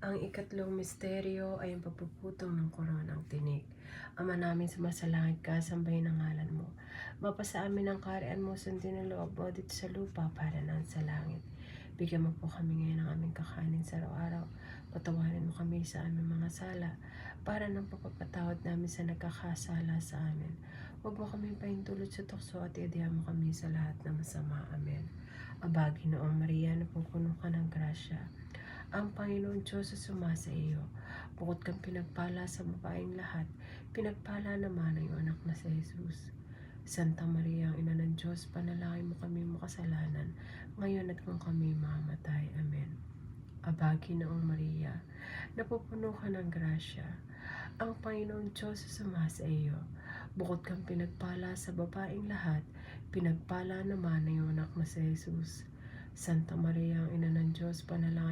Ang ikatlong misteryo ay ang pagpuputong ng koronang tinik. Ama namin sumasalangit ka, sambahin ang ngalan mo. Mapasa amin ang kaharian mo, sundin ang loob mo dito sa lupa para nang sa langit. Bigyan mo po kami ngayon ng aming kakanin sa araw-araw. Patawarin mo kami sa aming mga sala, para nang papapatawad namin sa nagkakasala sa amin. Huwag mo kami pahintulot sa tukso at iadihan mo kami sa lahat ng masama. Amen. Aba, Ginoong Maria, napupuno ka ng grasya. Ang Panginoon Diyos ay sumasa iyo. Bukod kang pinagpala sa babaeng lahat, pinagpala naman ang iyong anak na si Jesus. Santa Maria, ang Ina ng Diyos, panalangin mo kami makasalanan, ngayon at kung kami mamatay. Amen. Aba, Ginoong Maria, napupuno ka ng grasya. Ang Panginoon Diyos ay sumasa iyo. Bukod kang pinagpala sa babaeng lahat, pinagpala naman ang iyong anak na si Jesus. Santa Maria, ang Ina ng Diyos, panalangin